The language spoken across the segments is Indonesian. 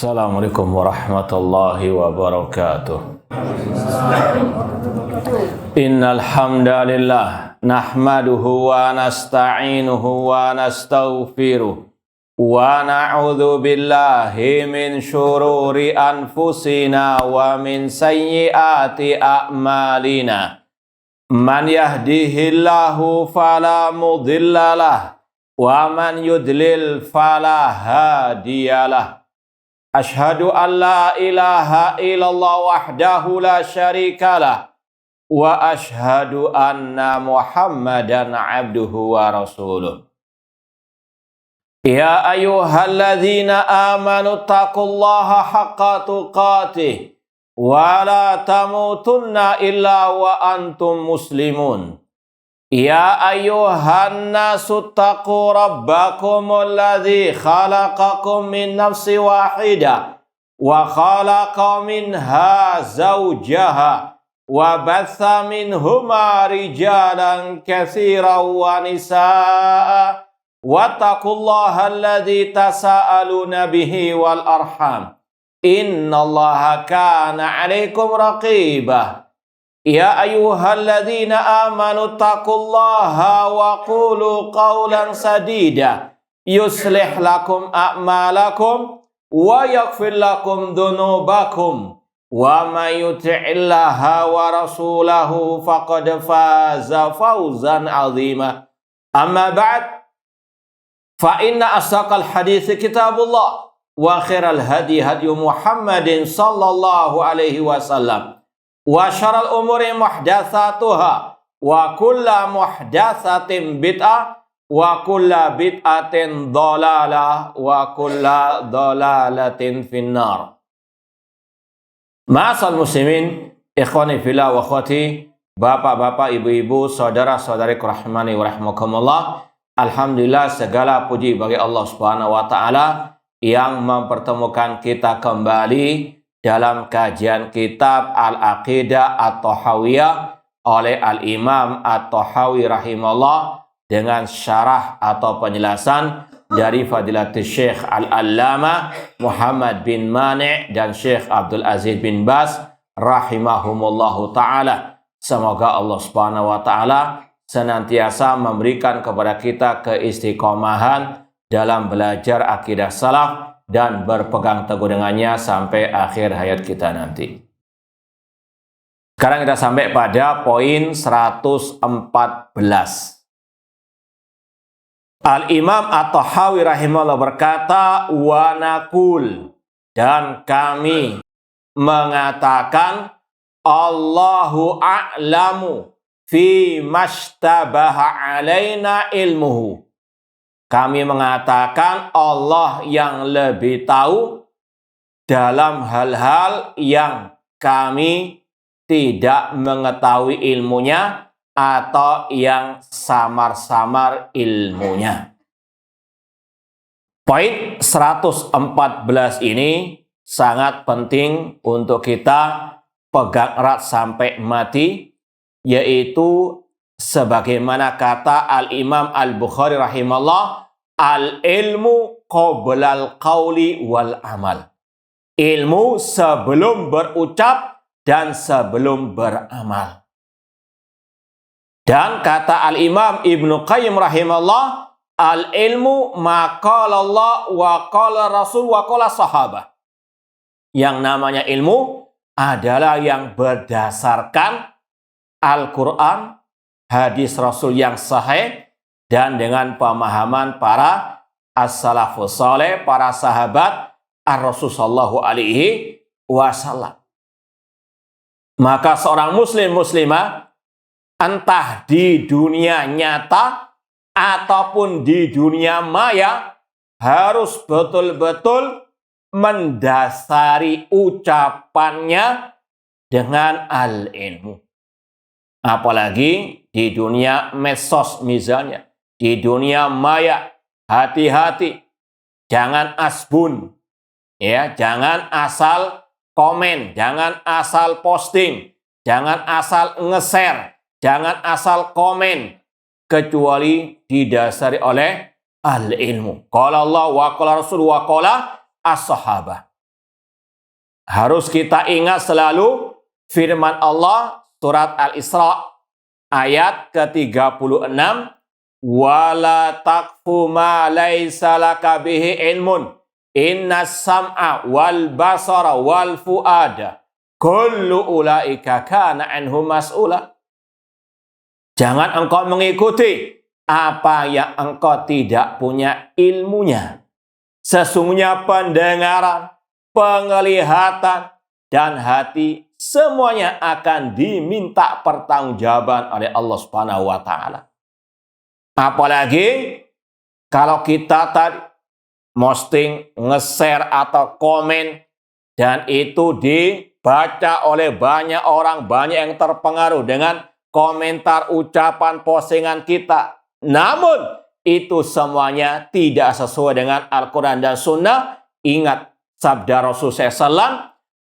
Assalamualaikum warahmatullahi wabarakatuh. Innal hamdalillah nahmaduhu wa nasta'inuhu wa nastaghfiruh wa na'udzu billahi min syururi anfusina wa min sayyiati a'malina. Man yahdihillahu fala mudhillalah wa man yudlil fala hadiyalah. Ashhadu an la ilaha illallah wahdahu la syarikalah wa ashhadu anna Muhammadan abduhu wa rasuluh. Ya ayyuhalladzina amanu taqullaha haqqa tuqatih wa la tamutunna illa wa antum muslimun. Ya ayyuhan nasu taqu rabbakumul ladzi khalaqakum min nafsin wahidah wa khalaqa minha zawjaha wa batha minhuma rijalan katsiran wa nisaa wattaqullaha alladzi tasaaluna bihi wal arham innallaha kana 'alaikum raqibah. Ya ayyuhalladzina amanu taqullaha wa qulu qawlan sadida yuslih lakum a'malakum wa yaghfir lakum dhunubakum wa may yuti'illaha wa rasulahu faqad faza fawzan 'azima. Amma ba'd, fa inna asdaqal hadits kitabullah wa khairal hadi hadyu Muhammadin sallallahu alaihi wasallam. Wa syarrul umuri muhdatsatuha wa kullu muhdatsatin bid'ah wa kullu bid'atin dhalalah wa kullu dhalalatin finnar. Ma'asal muslimin, ikhwani fillah wa akhwati, bapak-bapak, ibu-ibu, saudara-saudari rahimani wa rahimakumullah. Alhamdulillah, segala puji bagi Allah Subhanahu wa taala yang mempertemukan kita kembali dalam kajian kitab Al-Aqidah At-Thahawiyah oleh Al-Imam At-Tahawi rahimahullah dengan syarah atau penjelasan dari Fadilatul Syekh Al-Allamah Muhammad bin Mani' dan Syekh Abdul Aziz bin Baz rahimahumullahu ta'ala. Semoga Allah Subhanahu wa ta'ala senantiasa memberikan kepada kita keistiqomahan dalam belajar akidah salaf dan berpegang teguh dengannya sampai akhir hayat kita nanti. Sekarang kita sampai pada poin 114. Al-Imam At-Tahawi rahimahullah berkata, wa naqul, dan kami mengatakan, Allahu a'lamu fi mashtabaha alaina ilmuhu. Kami mengatakan Allah yang lebih tahu dalam hal-hal yang kami tidak mengetahui ilmunya atau yang samar-samar ilmunya. Poin 114 ini sangat penting untuk kita pegang erat sampai mati, yaitu sebagaimana kata Al-Imam Al-Bukhari rahimahullah, al-ilmu qoblal qawli wal amal. Ilmu sebelum berucap dan sebelum beramal. Dan kata Al-Imam Ibnu Qayyim rahimahullah, al-ilmu ma qala Allah wa qala Rasul wa qala sahabah. Yang namanya ilmu adalah yang berdasarkan Al-Quran, hadis Rasul yang sahih, dan dengan pemahaman para as-salafus saleh, para sahabat ar-Rasul sallallahu alaihi wasallam. Maka seorang muslim muslimah, entah di dunia nyata ataupun di dunia maya, harus betul-betul mendasari ucapannya dengan al-ilmu. Apalagi di dunia medsos misalnya, di dunia maya, hati-hati, jangan asbun, ya, jangan asal komen, jangan asal posting, jangan asal nge-share, jangan asal komen, kecuali didasari oleh al-ilmu. Qala Allah wa qala Rasul wa qala as-sahabah. harus kita ingat selalu firman Allah surat Al-Isra ayat ke-36, wala taqfu ma laisa laka bihi ilmun innas sam'a wal basara wal fuada kullu ulaika kana anhu mas'ula. Jangan engkau mengikuti apa yang engkau tidak punya ilmunya. Sesungguhnya pendengaran, penglihatan, dan hati semuanya akan diminta pertanggungjawaban oleh Allah Subhanahu wa taala. Apalagi kalau kita tadi posting, nge-share atau komen dan itu dibaca oleh banyak orang, banyak yang terpengaruh dengan komentar, ucapan, postingan kita. Namun itu semuanya tidak sesuai dengan Al-Quran dan Sunnah. Ingat sabda Rasulullah SAW,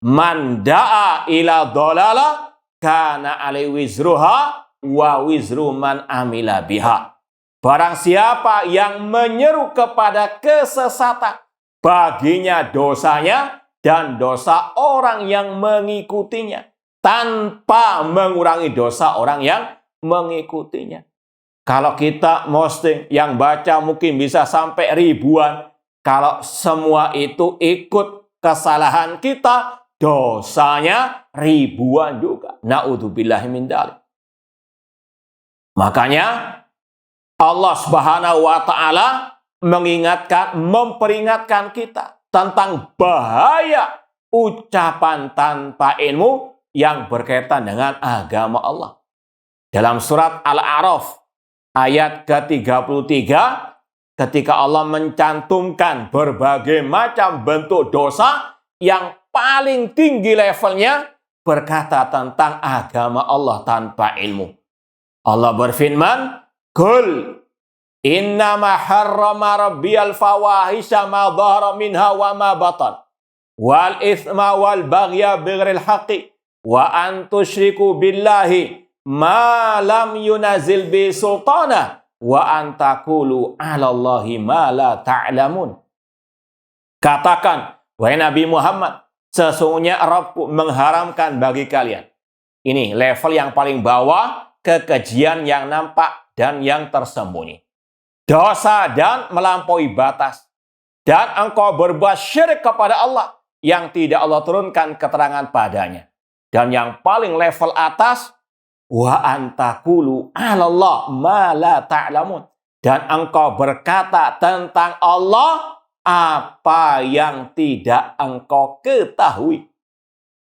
man da'a ila dhalala kana alaihi wizruha wa wizru man amila biha. Barang siapa yang menyeru kepada kesesatan, baginya dosanya dan dosa orang yang mengikutinya, tanpa mengurangi dosa orang yang mengikutinya. Kalau kita posting, yang baca mungkin bisa sampai ribuan. Kalau semua itu ikut kesalahan kita, dosanya ribuan juga. Na'udzubillahi min dzalik. Makanya Allah Subhanahu wa taala mengingatkan, memperingatkan kita tentang bahaya ucapan tanpa ilmu yang berkaitan dengan agama Allah. Dalam surat Al-A'raf ayat ke-33, ketika Allah mencantumkan berbagai macam bentuk dosa, yang paling tinggi levelnya berkata tentang agama Allah tanpa ilmu. Allah berfirman, "Qul innama harrama rabbiyal fawahisha ma dhahara minha wa ma batan wal itsma wal baghya bighairil haqqi wa an tusyriku billahi ma lam yunazil bi sultana wa an taqulu 'alallahi ma la ta'lamun." Katakan, wahai Nabi Muhammad, sesungguhnya Rabbku mengharamkan bagi kalian. Ini level yang paling bawah, kekejian yang nampak dan yang tersembunyi. Dosa dan melampaui batas. Dan engkau berbuat syirik kepada Allah yang tidak Allah turunkan keterangan padanya. Dan yang paling level atas, wa antakulu 'alallah ma la ta'lamun. Dan engkau berkata tentang Allah apa yang tidak engkau ketahui.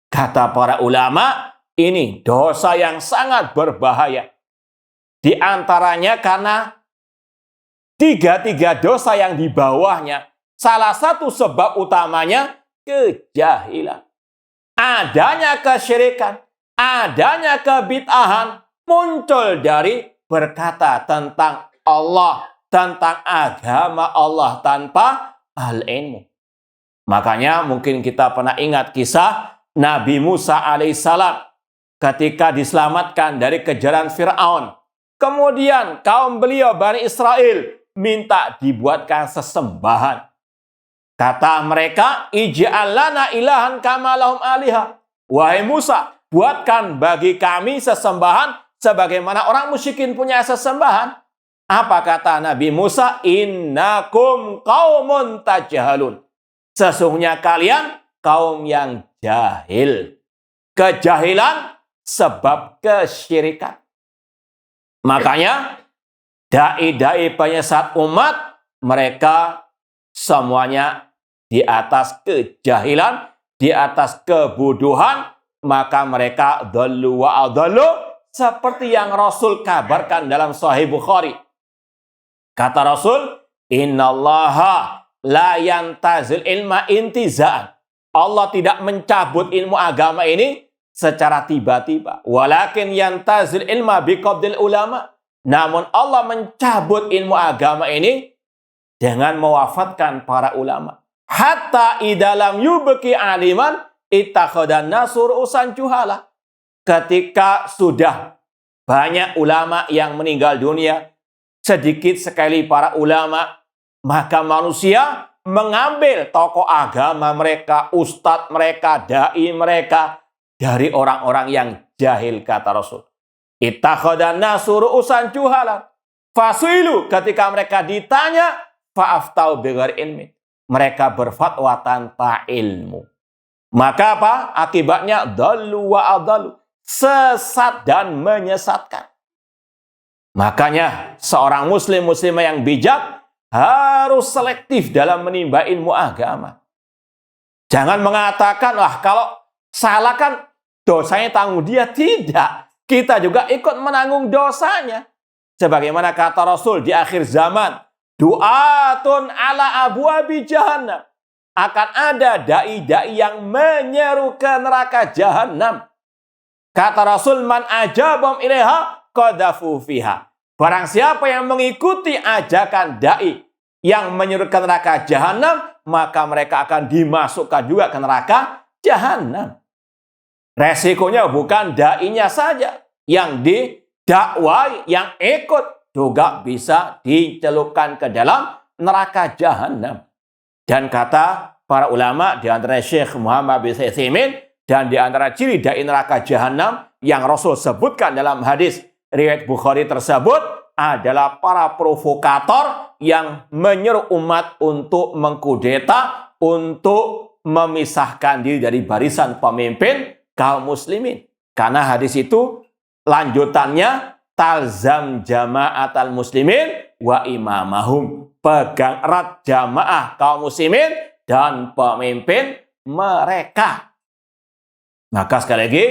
Kata para ulama, ini dosa yang sangat berbahaya. Di antaranya karena tiga dosa yang di bawahnya, salah satu sebab utamanya kejahilan. Adanya kesyirikan, adanya kebid'ahan muncul dari berkata tentang Allah, tentang agama Allah tanpa al-ilmu. Makanya mungkin kita pernah ingat kisah Nabi Musa alaihissalam ketika diselamatkan dari kejaran Fir'aun. Kemudian kaum beliau Bani Israel minta dibuatkan sesembahan. Kata mereka, ij'al lana ilahan kama lahum aliha. Wahai Musa, buatkan bagi kami sesembahan sebagaimana orang musyrikin punya sesembahan. Apa kata Nabi Musa? Innakum qaumun tajhalun. Sesungguhnya kalian kaum yang jahil. Kejahilan sebab kesyirikan. Makanya dai-dai penyesat umat, mereka semuanya di atas kejahilan, di atas kebodohan, maka mereka dhallu wa adhallu, seperti yang Rasul kabarkan dalam Sahih Bukhari. Kata Rasul, innallaha la yantazil ilma intiza'an. Allah tidak mencabut ilmu agama ini secara tiba-tiba. Walakin yantazil ilma biqabdil ulama. Namun Allah mencabut ilmu agama ini dengan mewafatkan para ulama. Hatta idalam yubki aliman itakhadan nasur usan juhala. Ketika sudah banyak ulama yang meninggal dunia, sedikit sekali para ulama, maka manusia mengambil tokoh agama mereka, ustadz mereka, dai mereka dari orang-orang yang jahil, kata Rasul. Ittakhadhan nasu ru'usan juhalan. Fasuilu, ketika mereka ditanya, fa'aftau bighairi ilmi. Mereka berfatwa tanpa ilmu. Maka apa? Akibatnya dallu wa adallu. Sesat dan menyesatkan. Makanya seorang muslimah yang bijak harus selektif dalam menimba ilmu agama. Jangan mengatakan, wah kalau salah kan dosanya tanggung dia. Tidak. Kita juga ikut menanggung dosanya. Sebagaimana kata Rasul di akhir zaman, du'atun ala abwabi jahannam. Akan ada dai-dai yang menyeru ke neraka jahannam. Kata Rasul, man ajabam ilaiha qadhafu fiha. Barang siapa yang mengikuti ajakan dai yang menyeru ke neraka jahanam, maka mereka akan dimasukkan juga ke neraka jahanam. Resikonya bukan dai-nya saja yang didakwai, yang ikut juga bisa dicelupkan ke dalam neraka jahanam. Dan kata para ulama, di antara Syekh Muhammad bin Utsaimin, dan di antara ciri dai neraka jahanam yang Rasul sebutkan dalam hadis riwayat Bukhari tersebut adalah para provokator yang menyeru umat untuk mengkudeta, untuk memisahkan diri dari barisan pemimpin kaum muslimin. Karena hadis itu lanjutannya, talzam jama'atal muslimin wa imamahum. Pegang erat jamaah kaum muslimin dan pemimpin mereka. Maka sekali lagi,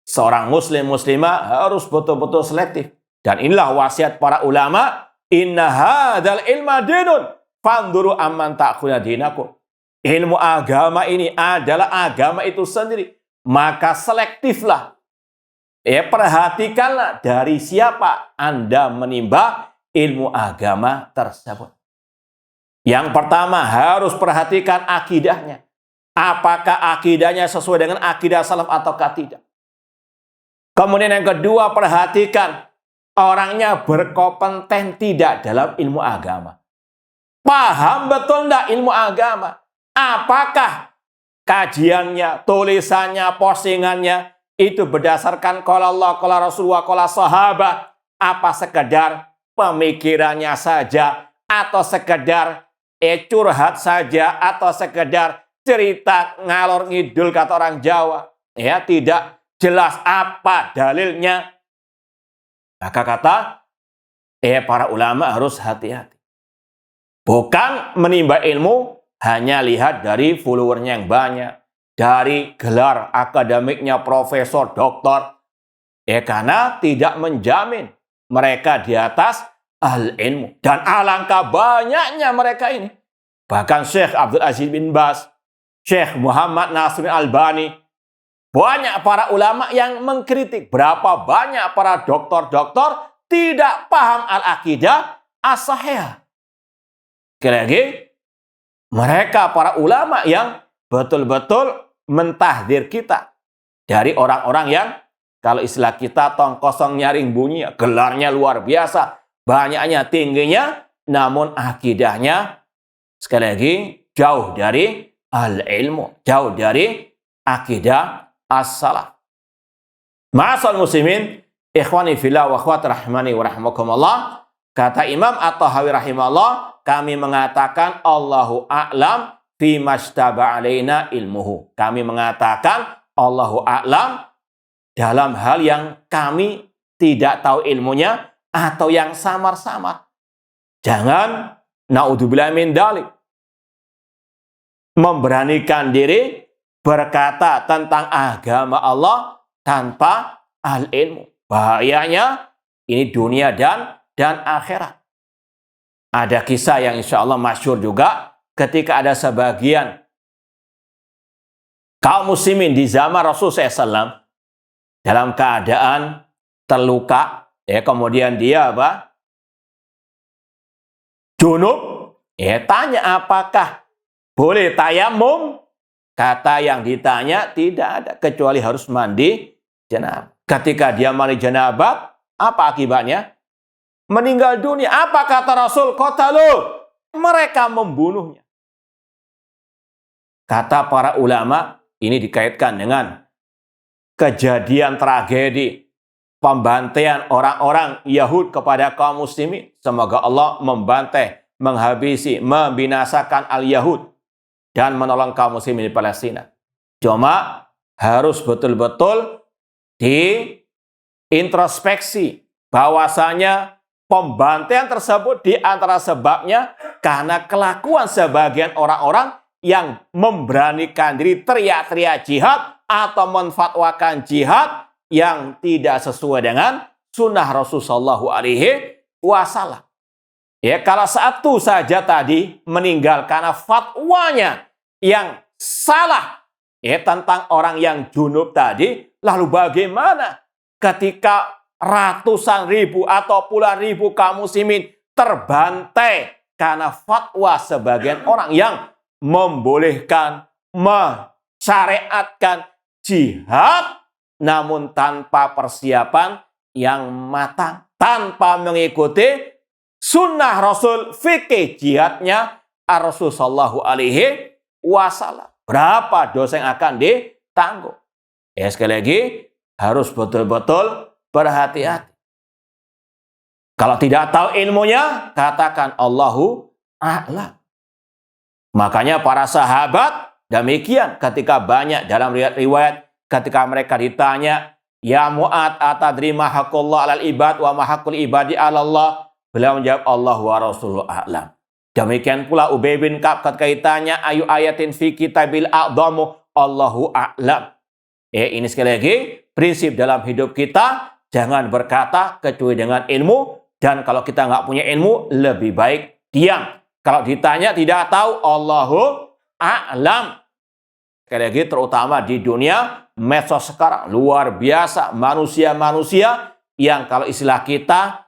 seorang muslimah harus betul-betul selektif. Dan inilah wasiat para ulama, inna hadzal ilma dinun fanduru amman ta'khuduna dinakum. Ilmu agama ini adalah agama itu sendiri. Maka selektiflah. Perhatikanlah dari siapa Anda menimba ilmu agama tersebut. Yang pertama, harus perhatikan akidahnya. Apakah akidahnya sesuai dengan akidah salaf ataukah tidak. Kemudian yang kedua, perhatikan orangnya berkompeten tidak dalam ilmu agama. Paham betul tidak ilmu agama? Apakah kajiannya, tulisannya, postingannya itu berdasarkan qala Allah, qala Rasulullah, qala sahabat? Apa sekedar pemikirannya saja, atau sekedar curhat saja, atau sekedar cerita ngalor ngidul kata orang Jawa? Ya, tidak jelas apa dalilnya. Maka kata para ulama harus hati-hati. Bukan menimba ilmu hanya lihat dari followernya yang banyak, dari gelar akademiknya profesor, doktor. Karena tidak menjamin mereka di atas ahli ilmu. Dan alangkah banyaknya mereka ini. Bahkan Syekh Abdul Aziz bin Baz, Syekh Muhammad Nasiruddin Albani, banyak para ulama yang mengkritik berapa banyak para doktor-doktor tidak paham al-aqidah as-sahihah. Sekali lagi, mereka para ulama yang betul-betul mentahdir kita dari orang-orang yang kalau istilah kita tong kosong nyaring bunyi, gelarnya luar biasa, banyaknya, tingginya, namun akidahnya sekali lagi jauh dari al-ilmu, jauh dari akidah as-salaf. Ma'asal muslimin, ikhwani fillah wa akhwat rahimani wa rahimakumullah. Kata Imam At-Tahawi rahimahullah, kami mengatakan Allahu a'lam fima ishtaba alaina ilmuhu. Kami mengatakan Allahu a'lam dalam hal yang kami tidak tahu ilmunya atau yang samar-samar. Jangan naudzubillah min dzalik memberanikan diri berkata tentang agama Allah tanpa al-ilmu. Bahayanya ini dunia dan akhirat. Ada kisah yang insya Allah masyhur juga ketika ada sebagian kaum muslimin di zaman Rasulullah SAW dalam keadaan terluka, kemudian dia junub, tanya apakah boleh tayamum? Kata yang ditanya tidak ada kecuali harus mandi janabah. Ketika dia mandi janabah, apa akibatnya? Meninggal dunia. Apa kata Rasul? Qatalu, mereka membunuhnya. Kata para ulama, ini dikaitkan dengan kejadian tragedi pembantaian orang-orang Yahud kepada kaum muslimin. Semoga Allah membantai, menghabisi, membinasakan al-Yahud dan menolong kaum muslimin di Palestina. Cuma harus betul-betul diintrospeksi bahwasanya pembantaian tersebut di antara sebabnya karena kelakuan sebagian orang-orang yang memberanikan diri teriak-teriak jihad atau menfatwakan jihad yang tidak sesuai dengan sunnah Rasulullah SAW. Ya, kalau satu saja tadi meninggal karena fatwanya yang salah ya tentang orang yang junub tadi, lalu bagaimana ketika ratusan ribu atau puluhan ribu kaum muslimin terbantai karena fatwa sebagian orang yang membolehkan, mensyariatkan jihad namun tanpa persiapan yang matang, tanpa mengikuti sunnah Rasul, fikih jihadnya Rasul Shallallahu Alaihi Wasallam. Berapa dosa yang akan ditanggung? Ya, sekali lagi harus betul-betul berhati-hati. Kalau tidak tahu ilmunya, katakan Allahu a'lam. Makanya para sahabat demikian ketika banyak dalam riwayat ketika mereka ditanya, ya Mu'ad atadri ma haqqullah 'alal ibad wa ma haqqul ibadi 'ala Allah? Beliau menjawab Allah wa rasuluhu a'lam. Demikian pula Ubay bin Ka'ab ketika ditanya ayu ayatin fi kitabil a'dhamu? Allahu a'lam. Ini sekali lagi prinsip dalam hidup kita, jangan berkata kecuali dengan ilmu, dan kalau kita nggak punya ilmu lebih baik diam. Kalau ditanya tidak tahu, Allahu a'lam. Sekali lagi terutama di dunia medsos sekarang luar biasa, manusia-manusia yang kalau istilah kita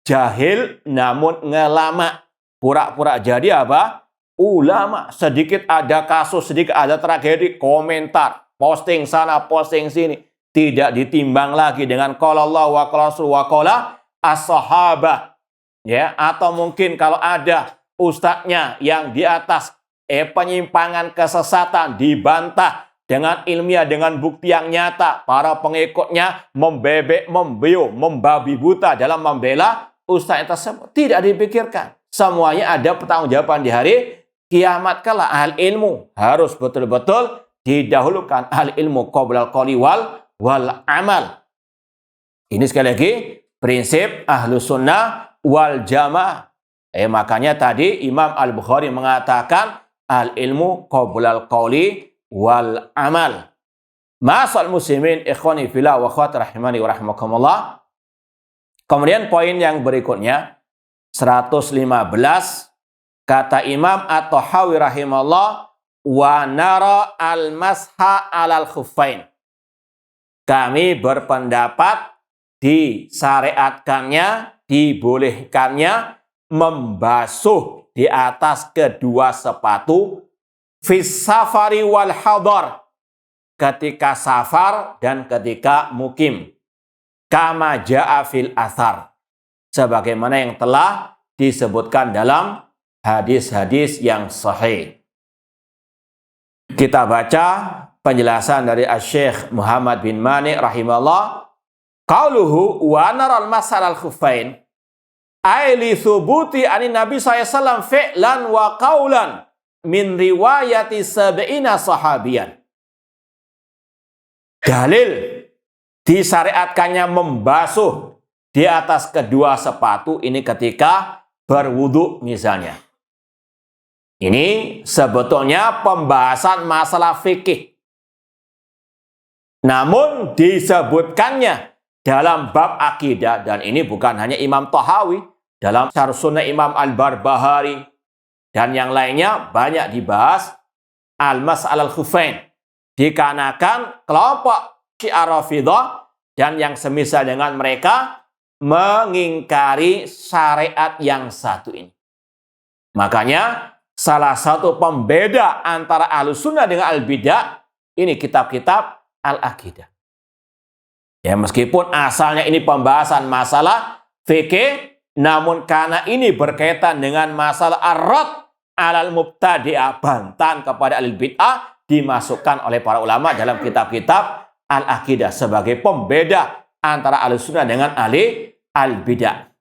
jahil namun ngelama, pura-pura jadi apa? Ulama. Sedikit ada kasus, sedikit ada tragedi, komentar, posting sana, posting sini, tidak ditimbang lagi dengan qala Allah wa qala Rasul wa qala as-sahabah. Ya, atau mungkin kalau ada ustadznya yang di atas penyimpangan kesesatan dibantah dengan ilmiah, dengan bukti yang nyata, para pengikutnya membebek, membiu, membabi buta dalam membela ustadz tersebut. Tidak dipikirkan. Semuanya ada pertanggungjawaban di hari kiamat kala. Ahli ilmu harus betul-betul didahulukan. Ahli ilmu qoblal qawli wal amal. Ini sekali lagi prinsip Ahlus Sunnah wal Jamaah. Makanya tadi Imam Al-Bukhari mengatakan al-ilmu qoblal qawli wal amal. Ma'asal muslimin ikhwani fillah wa akhwati rahimani wa rahimakumullah. Kemudian poin yang berikutnya 115, kata Imam At-Tahawi rahimahullah, wa nara al-masha alal khuffain. Kami berpendapat disyariatkannya, dibolehkannya membasuh di atas kedua sepatu fis safari wal hadar, ketika safar dan ketika mukim, kama ja'a fil athar, sebagaimana yang telah disebutkan dalam hadis-hadis yang sahih. Kita baca penjelasan dari Asy-Syaikh Muhammad bin Mani rahimahullah. Qauluhu wa naral masal al-khuffain ay li thubuti anin Nabi SAW fi'lan wa qawlan min riwayati sab'ina sahabiyan. Dalil disyariatkannya membasuh di atas kedua sepatu ini ketika berwudu misalnya. Ini sebetulnya pembahasan masalah fikih. Namun disebutkannya dalam bab akidah, dan ini bukan hanya Imam Tahawi, dalam Syarh Sunnah Imam Al-Barbahari dan yang lainnya banyak dibahas al-mas'al al-khuffain, dikarenakan kelompok Syiah Rafidhah dan yang semisal dengan mereka mengingkari syariat yang satu ini. Makanya salah satu pembeda antara Ahlus Sunnah dengan Al-Bidah ini kitab-kitab Al-Aqidah. Ya, meskipun asalnya ini pembahasan masalah fikih, namun karena ini berkaitan dengan masalah ar-rad alal mubtadi'ah, bantahan kepada ahli bid'ah dimasukkan oleh para ulama dalam kitab-kitab al-aqidah sebagai pembeda antara ahli sunnah dengan ahli al-bid'ah.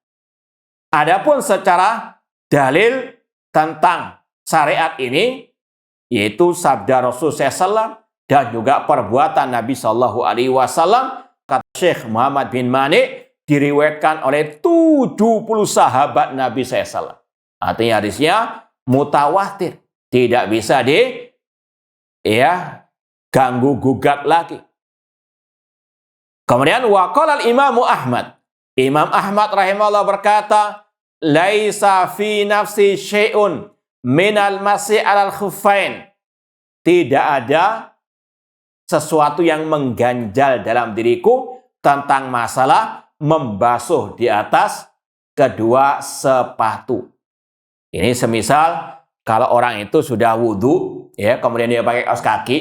Adapun secara dalil tentang syariat ini, yaitu sabda Rasul SAW dan juga perbuatan Nabi SAW, kata Syekh Muhammad bin Mani, diriwayatkan oleh 70 sahabat Nabi SAW. Artinya hadisnya mutawatir, tidak bisa ganggu gugat lagi. Kemudian waqala al-Imam Ahmad. Imam Ahmad rahimahullah berkata, laisa fi nafsi syai'un minal masih alal khuffain. Tidak ada sesuatu yang mengganjal dalam diriku tentang masalah membasuh di atas kedua sepatu. Ini semisal kalau orang itu sudah wudhu, ya, kemudian dia pakai kaos kaki.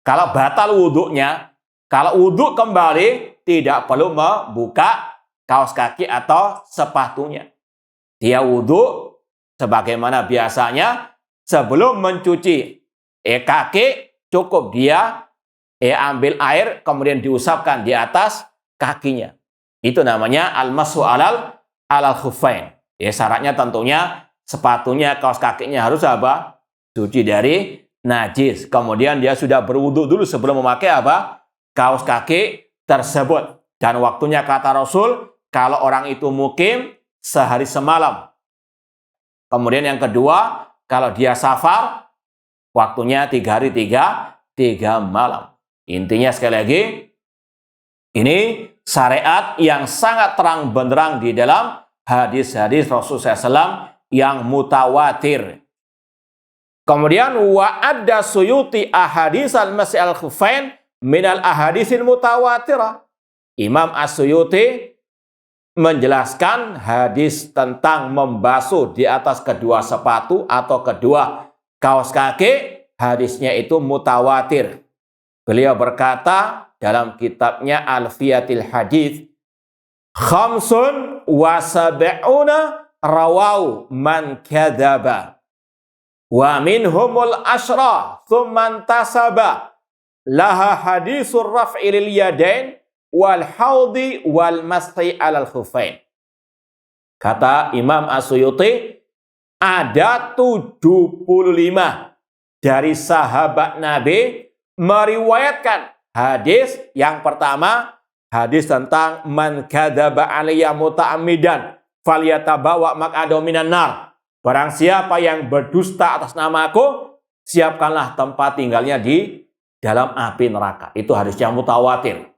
Kalau batal wudhunya, kalau wudhu kembali, tidak perlu membuka kaos kaki atau sepatunya. Dia wudhu sebagaimana biasanya, sebelum mencuci kaki, cukup dia ambil air, kemudian diusapkan di atas kakinya. Itu namanya al-mashu alal khuffain. Ya, syaratnya tentunya sepatunya, kaos kakinya harus apa? Suci dari najis. Kemudian dia sudah berwudu dulu sebelum memakai apa? Kaos kaki tersebut. Dan waktunya kata Rasul, kalau orang itu mukim sehari semalam. Kemudian yang kedua, kalau dia safar, waktunya 3 hari 3 malam. Intinya sekali lagi, ini syariat yang sangat terang benderang di dalam hadis-hadis Rasulullah SAW yang mutawatir. Kemudian wa'adda Suyuti ahadits al-masih al-khuffain minal ahaditsil mutawatirah. Imam As-Suyuti menjelaskan hadis tentang membasuh di atas kedua sepatu atau kedua kaos kaki, hadisnya itu mutawatir. Beliau berkata dalam kitabnya Alfiyatil Hadits, khamsun wa sab'una rawau man kadzaba wa minhumul asyra thumman tasaba laha hadisur raf'i lil yadain wal haudi wal masthi alal khuffain. Kata Imam As-Suyuti, ada 75 dari sahabat Nabi meriwayatkan hadis. Yang pertama, hadis tentang man kadzaba alayya muta'ammidan falyatabawa maq'adahu minan nar. Barang siapa yang berdusta atas namaku, siapkanlah tempat tinggalnya di dalam api neraka. Itu hadisnya mutawatir.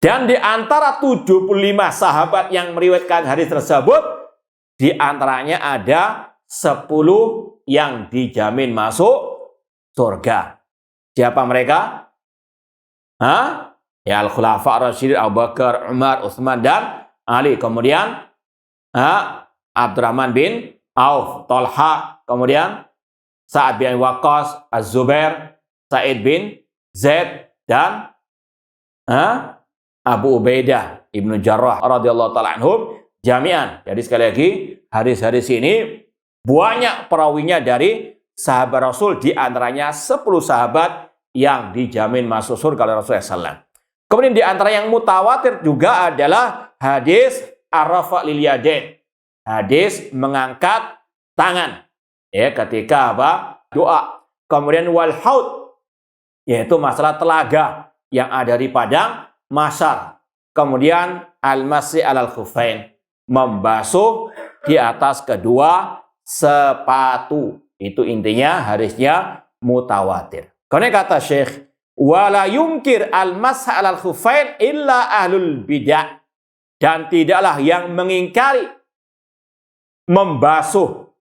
Dan di antara 75 sahabat yang meriwayatkan hadis tersebut, di antaranya ada 10 yang dijamin masuk surga. Siapa mereka? Ya, Al-Khulafa Ar-Rasyidin, Abu Bakar, Umar, Utsman, dan Ali. Kemudian Abdurrahman bin Auf, Talha, kemudian Sa'ad bin Waqqas, Az-Zubair, Sa'id bin Zaid, dan Abu Ubaidah Ibnu Jarrah radhiyallahu ta'ala anhum jami'an. Jadi sekali lagi, hadis-hadis ini banyak perawinya dari sahabat Rasul, di antaranya 10 sahabat yang dijamin masuk surga oleh Rasulullah SAW. Kemudian di antara yang mutawatir juga adalah hadis ar-rafa' lil yadain. Hadis mengangkat tangan ketika doa. Kemudian wal haud, yaitu masalah telaga yang ada di padang mahsyar. Kemudian al-masih alal khuffain, membasuh di atas kedua sepatu. Itu intinya hadisnya mutawatir. Karena kata Syekh, wala yungkir al-masah alal khuffain illa ahlul bid'ah. Dan tidaklah yang mengingkari membasuh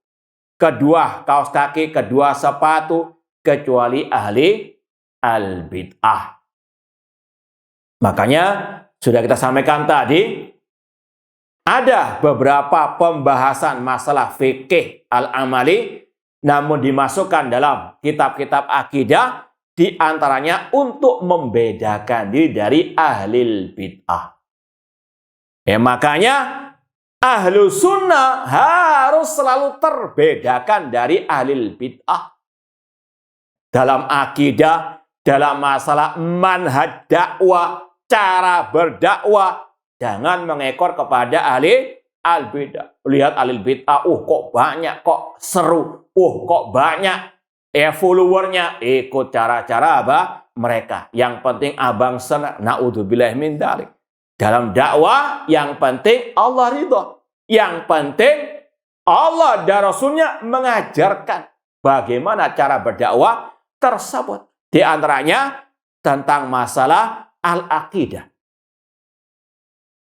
kedua kaos kaki, kedua sepatu, kecuali ahli al-bid'ah. Makanya sudah kita sampaikan tadi, ada beberapa pembahasan masalah fikih al-amali, namun dimasukkan dalam kitab-kitab akidah, di antaranya untuk membedakan diri dari ahli bid'ah. Makanya Ahlu sunnah harus selalu terbedakan dari ahli bid'ah. Dalam akidah, dalam masalah manhaj dakwah, cara berdakwah, jangan mengekor kepada ahli al-bid'ah. Lihat ahli bid'ah, kok banyak, kok seru, kok banyak followernya, ikut cara-cara apa? Mereka. Yang penting abang senang, na'udzubillah min dzalik. Dalam dakwah, yang penting Allah ridha. Yang penting Allah dan Rasulnya mengajarkan bagaimana cara berdakwah tersebut. Di antaranya tentang masalah al-aqidah.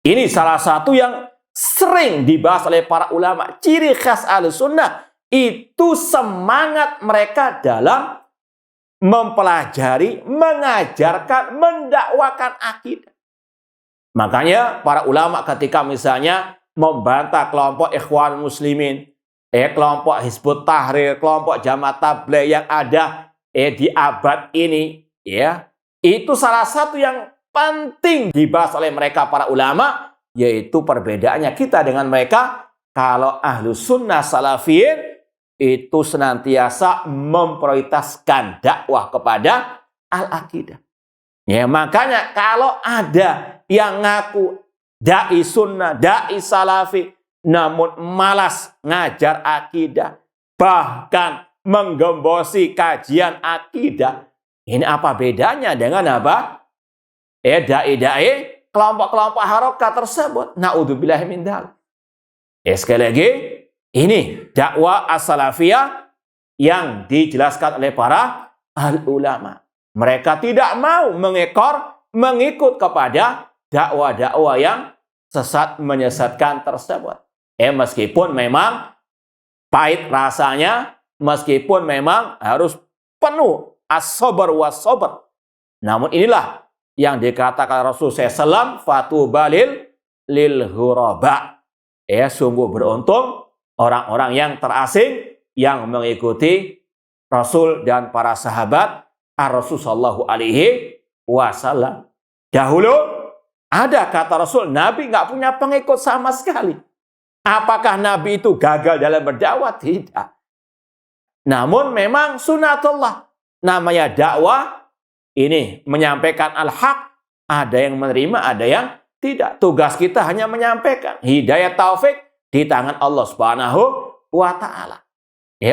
Ini salah satu yang sering dibahas oleh para ulama. Ciri khas Ahlussunnah itu semangat mereka dalam mempelajari, mengajarkan, mendakwakan akidah. Makanya para ulama ketika misalnya membantah kelompok Ikhwan Muslimin, kelompok Hizbut Tahrir, kelompok Jamaah Tabligh yang ada di abad ini, ya, itu salah satu yang penting dibahas oleh mereka para ulama, yaitu perbedaannya kita dengan mereka. Kalau Ahlus Sunnah Salafiyin itu senantiasa memprioritaskan dakwah kepada al-aqidah. Ya, makanya kalau ada yang ngaku dai sunnah, dai salafi, namun malas ngajar akidah, bahkan menggembosi kajian akidah, ini apa bedanya dengan apa? Dai-dai kelompok-kelompok harokat tersebut. Na'udzubillah min dzalik. Sekali lagi, ini dakwah as-salafiyah yang dijelaskan oleh para al-ulama. Mereka tidak mau mengikut kepada dakwah-dakwah yang sesat menyesatkan tersebut. Meskipun memang pahit rasanya, meskipun memang harus penuh as-sabr was-sabr. Namun inilah yang dikatakan Rasulullah SAW, fatuba lil ghuraba. Sungguh beruntung orang-orang yang terasing yang mengikuti Rasul dan para sahabat Rasul sallallahu alaihi wasallam. Dahulu ada kata Rasul, Nabi nggak punya pengikut sama sekali. Apakah Nabi itu gagal dalam berdakwah? Tidak. Namun memang sunatullah. Namanya dakwah ini menyampaikan al-haq. Ada yang menerima, ada yang tidak. Tugas kita hanya menyampaikan. Hidayah taufik di tangan Allah Subhanahu wa ta'ala.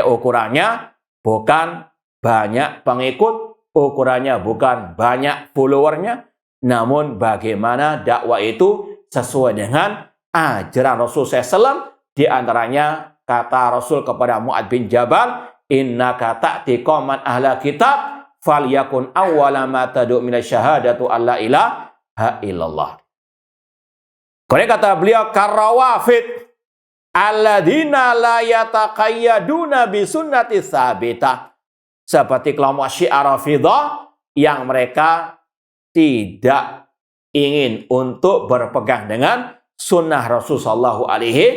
Ukurannya bukan banyak pengikut, ukurannya bukan banyak followernya, namun bagaimana dakwah itu sesuai dengan ajaran Rasul SAW. Di antaranya kata Rasul kepada Mu'adz bin Jabal, innaka ta'ti qauman ahla kitab falyakun awwala ma tad'u minasyahadatu alla ilaha illallah. Kemudian kata beliau, karrawafid alladzina la yataqayyaduna bi sunnati tsabitah. Seperti kelompok Syiah Rafidhah yang mereka tidak ingin untuk berpegang dengan sunnah Rasulullah sallallahu alaihi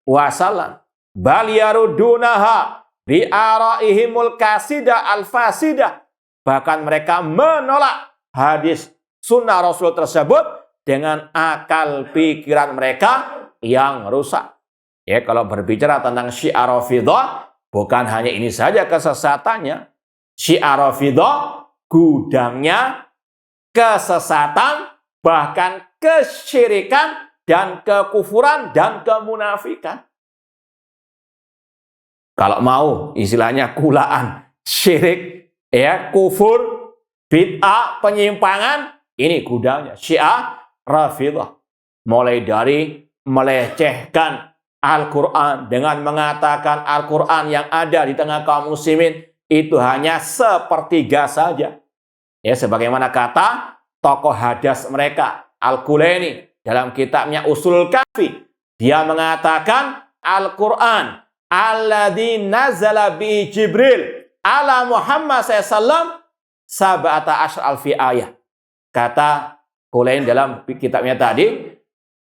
wasallam. Bal yarudunaha bi araihimul kasidah al-fasidah. Bahkan mereka menolak hadis sunnah Rasul tersebut dengan akal pikiran mereka yang rusak. Kalau berbicara tentang Syiah Rafidhah, bukan hanya ini saja kesesatannya. Syiah Rafidhah gudangnya kesesatan, bahkan kesyirikan dan kekufuran dan kemunafikan. Kalau mau istilahnya kulaan syirik, kufur, bid'ah, penyimpangan, ini gudangnya Syiah Rafidhah. Mulai dari melecehkan Al-Quran dengan mengatakan Al-Quran yang ada di tengah kaum muslimin itu hanya sepertiga saja. Sebagaimana kata tokoh hadas mereka, Al-Kulaini, dalam kitabnya Ushulul Kafi. Dia mengatakan Al-Quran alladzi nazala bi Jibril ala Muhammad SAW sab'ata asyar alfi ayat. Kata Kulaini dalam kitabnya tadi,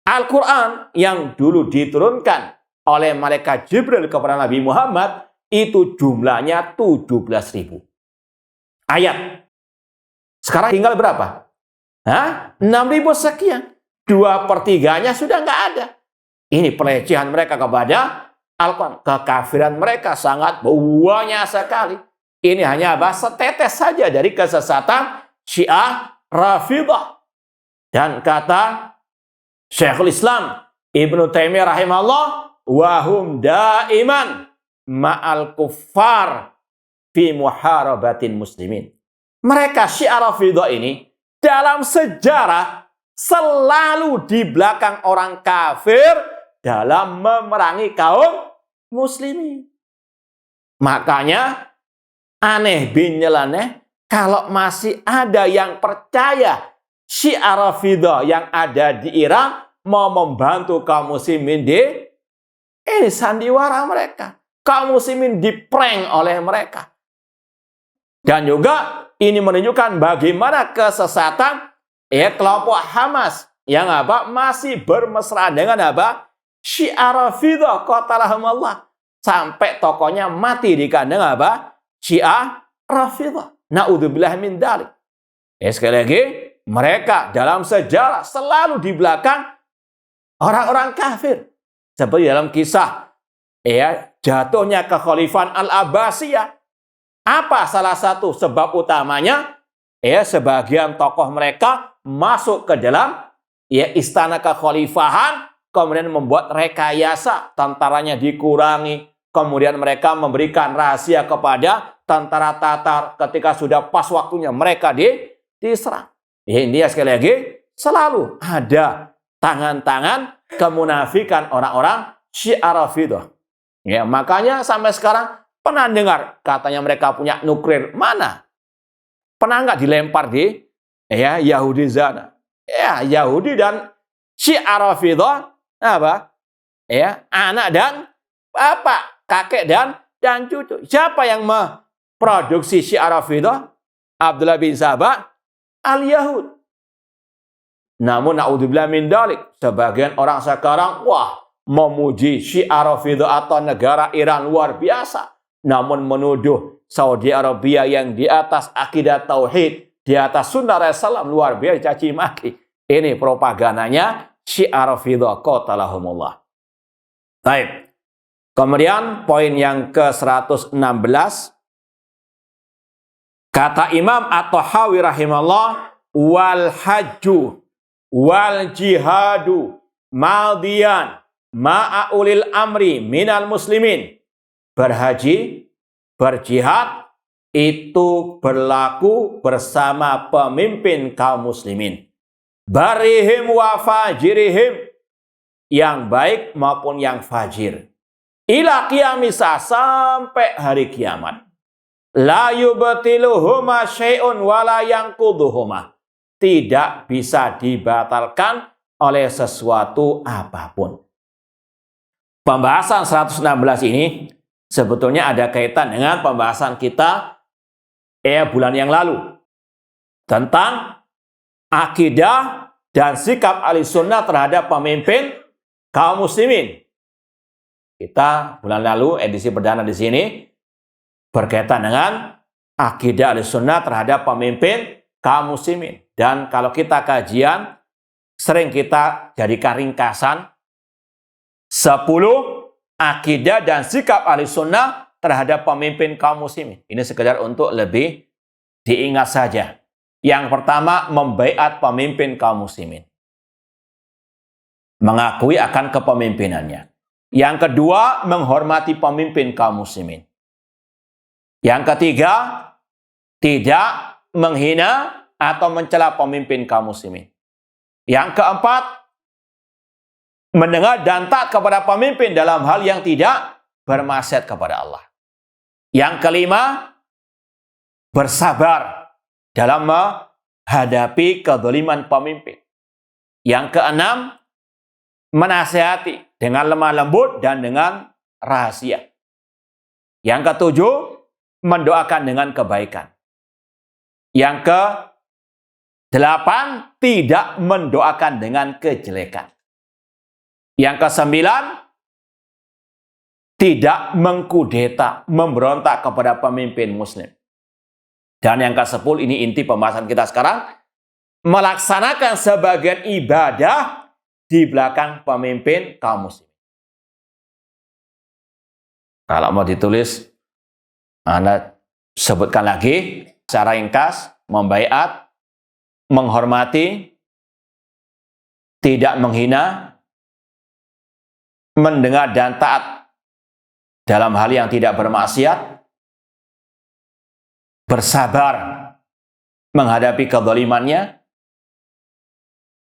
Al-Quran yang dulu diturunkan oleh malaikat Jibril kepada Nabi Muhammad itu jumlahnya 17.000 ayat. Sekarang tinggal berapa? 6.000 sekian. 2/3-nya sudah nggak ada. Ini pelecehan mereka kepada Al-Quran. Kekafiran mereka sangat banyak sekali. Ini hanya setetes saja dari kesesatan Syiah Rafidah. Dan kata Syekhul Islam Ibnu Taimiyah rahimahullah, wahum daiman ma'al kuffar fi muharabatin muslimin. Mereka Syiah Rafidah ini dalam sejarah selalu di belakang orang kafir dalam memerangi kaum muslimin. Makanya aneh bin nyeleneh kalau masih ada yang percaya Syiah Rafidah yang ada di Iran mau membantu kaum muslimin ini sandiwara mereka. Kaum muslimin diprank oleh mereka. Dan juga ini menunjukkan bagaimana kesesatan kelompok Hamas yang masih bermesraan dengan Syiah Rafidah qatalahumullah, sampai tokonya mati di kandang Syiah Rafidah. Naudzubillah min dzalik. Sekali lagi, mereka dalam sejarah selalu di belakang orang-orang kafir. Seperti dalam kisah jatuhnya kekhalifahan Al-Abbasiyah. Apa salah satu sebab utamanya? Sebagian tokoh mereka masuk ke dalam istana kekhalifahan, kemudian membuat rekayasa, tentaranya dikurangi, kemudian mereka memberikan rahasia kepada tentara Tatar ketika sudah pas waktunya mereka diserang. Ini sekali lagi selalu ada tangan-tangan kemunafikan orang-orang Syiah Rafidah. Makanya sampai sekarang pernah dengar katanya mereka punya nuklir, mana? Pernah nggak dilempar di Yahudi sana? Yahudi dan Syiah Rafidah anak dan bapak, kakek dan cucu. Siapa yang memproduksi Syiah Rafidah? Abdullah bin Sabah al-Yahud. Namun naudzubillah min dzalik, sebagian orang sekarang memuji Syiah Rafidah atau negara Iran luar biasa. Namun menuduh Saudi Arabia yang di atas akidah tauhid, di atas sunnah Rasulullah luar biasa caci maki. Ini propagandanya Syiah Rafidah qatalahumullah. Baik. Kemudian poin yang ke-116, kata Imam At-Tahawi rahimahullah, wal hajju wal jihadu madiyan ma'a ulil amri minal muslimin. Berhaji, berjihad itu berlaku bersama pemimpin kaum muslimin. Barihim wa fajirihim, yang baik maupun yang fajir. Ila qiyamisa, sampai hari kiamat. La yubtiluhuma syai'un wa la yanquduhuma. Tidak bisa dibatalkan oleh sesuatu apapun. Pembahasan 116 ini sebetulnya ada kaitan dengan pembahasan kita bulan yang lalu tentang akidah dan sikap Ahlussunnah terhadap pemimpin kaum muslimin. Kita bulan lalu edisi perdana di sini berkaitan dengan akidah Ahlussunnah terhadap pemimpin kaum muslimin. Dan kalau kita kajian sering kita jadikan ringkasan 10 akidah dan sikap Ahlussunnah terhadap pemimpin kaum muslimin. Ini sekedar untuk lebih diingat saja. Yang pertama, membaiat pemimpin kaum muslimin. Mengakui akan kepemimpinannya. Yang kedua, menghormati pemimpin kaum muslimin. Yang ketiga, tidak menghina atau mencela pemimpin kaum muslimin. Yang keempat, mendengar dan taat kepada pemimpin dalam hal yang tidak bermaksiat kepada Allah. Yang kelima, bersabar dalam menghadapi kezaliman pemimpin. Yang keenam, menasihati dengan lemah lembut dan dengan rahasia. Yang ketujuh, mendoakan dengan kebaikan. Yang ke-8, tidak mendoakan dengan kejelekan. Yang ke-9, tidak mengkudeta, memberontak kepada pemimpin muslim. Dan yang ke-10, ini inti pembahasan kita sekarang, melaksanakan sebagian ibadah di belakang pemimpin kaum muslim. Kalau mau ditulis, Anda sebutkan lagi secara ringkas: membaiat, menghormati, tidak menghina, mendengar dan taat dalam hal yang tidak bermaksiat, bersabar menghadapi kezalimannya,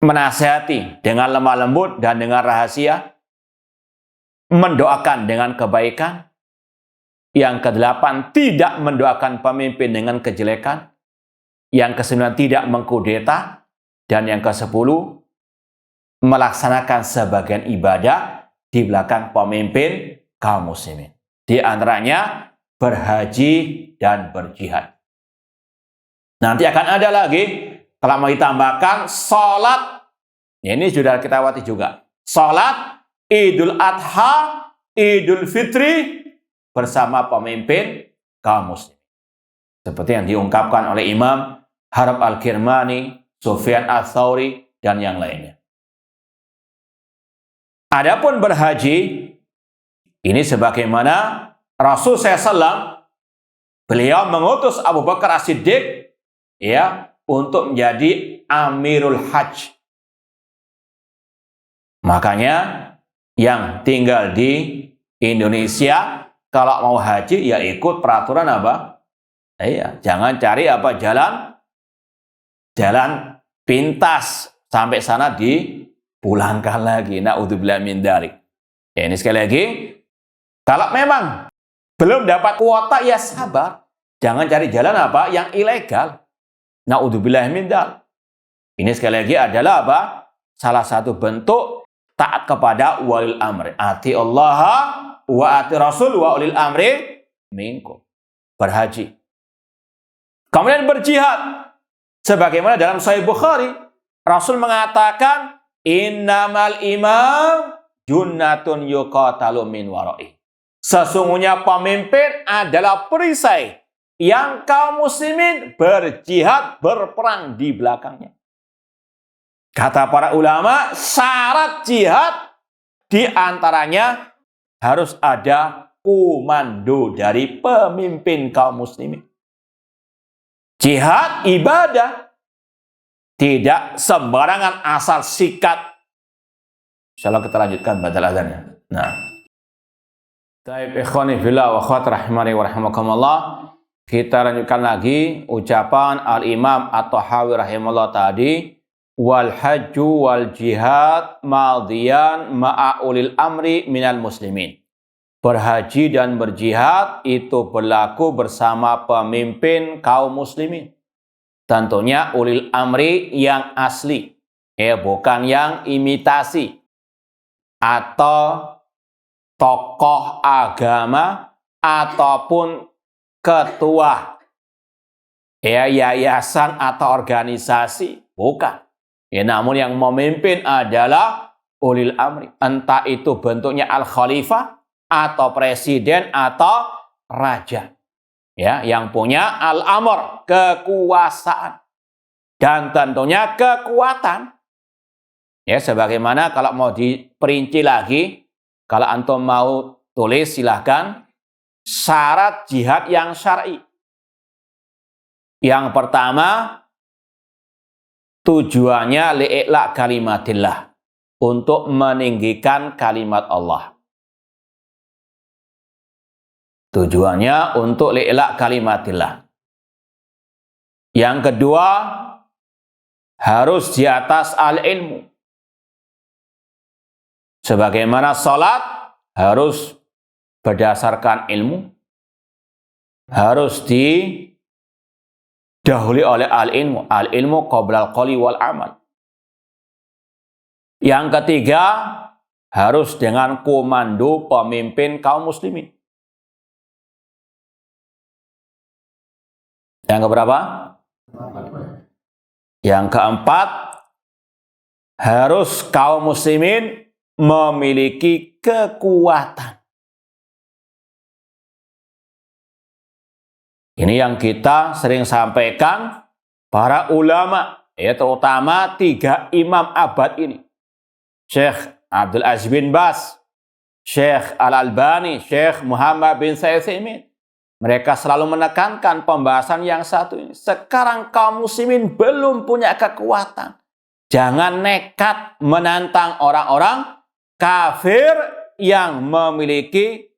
menasihati dengan lemah lembut dan dengan rahasia, mendoakan dengan kebaikan. Yang ke-8, tidak mendoakan pemimpin dengan kejelekan. Yang ke-9, tidak mengkudeta. Dan yang ke-10, melaksanakan sebagian ibadah di belakang pemimpin kaum muslimin. Di antaranya berhaji dan berjihad. Nanti akan ada lagi, kalau mau ditambahkan, sholat. Ini sudah kita lewati juga. Sholat, Idul Adha, Idul Fitri, bersama pemimpin kaum muslim. Seperti yang diungkapkan oleh Imam Harb Al-Kirmani, Sufyan Ats-Tsauri, dan yang lainnya. Adapun berhaji, ini sebagaimana Rasul SAW, beliau mengutus Abu Bakar As-Siddiq ya, untuk menjadi Amirul Hajj. Makanya yang tinggal di Indonesia, kalau mau haji ya ikut peraturan apa? Iya, jangan cari apa jalan pintas sampai sana dipulangkan lagi. Na'udzubillah min dzalik. Ya, ini sekali lagi, kalau memang belum dapat kuota ya sabar. Jangan cari jalan apa? Yang ilegal. Na'udzubillah min dzalik. Ini sekali lagi adalah apa? Salah satu bentuk taat kepada walil amri. Ati Allah wa ati Rasul wa ulil amri minkum. Berhaji. Kemudian berjihad. Sebagaimana dalam Sahih Bukhari, Rasul mengatakan, innamal imam junnatun yuqatalu min wara'i. Sesungguhnya pemimpin adalah perisai yang kaum muslimin berjihad, berperang di belakangnya. Kata para ulama, syarat jihad diantaranya harus ada komando dari pemimpin kaum muslimin. Jihad ibadah, tidak sembarangan asal sikat. Insyaallah kita lanjutkan badal azannya. Nah, taib ikhwani fillah wa akhwat rahimani wa rahimakumullah. Kita lanjutkan lagi ucapan Al-Imam At-Tahawi rahimahullah tadi, wal hajju wal jihad madiyan ma'a ulil amri minal muslimin. Berhaji dan berjihad itu berlaku bersama pemimpin kaum muslimin. Tentunya ulil amri yang asli, bukan yang imitasi. Atau tokoh agama ataupun ketua yayasan atau organisasi, bukan. Namun yang memimpin adalah ulil amri. Entah itu bentuknya al-khalifah atau presiden atau raja. Yang punya al-amr, kekuasaan. Dan tentunya kekuatan. Sebagaimana kalau mau diperinci lagi, kalau antum mau tulis silahkan, syarat jihad yang syar'i. Yang pertama, tujuannya li'la kalimatillah, untuk meninggikan kalimat Allah. Tujuannya untuk li'la kalimatillah. Yang kedua, harus di atas al-ilmu. Sebagaimana salat harus berdasarkan ilmu, harus didahului oleh al-ilmu. Al-ilmu qabla al-qawli wal amal. Yang ketiga, harus dengan komando pemimpin kaum muslimin. Yang keberapa? Yang keempat, harus kaum muslimin memiliki kekuatan. Ini yang kita sering sampaikan para ulama, terutama 3 imam abad ini. Syekh Abdul Aziz bin Baz, Syekh Al-Albani, Syekh Muhammad bin Utsaimin. Mereka selalu menekankan pembahasan yang satu ini. Sekarang kaum muslimin belum punya kekuatan. Jangan nekat menantang orang-orang kafir yang memiliki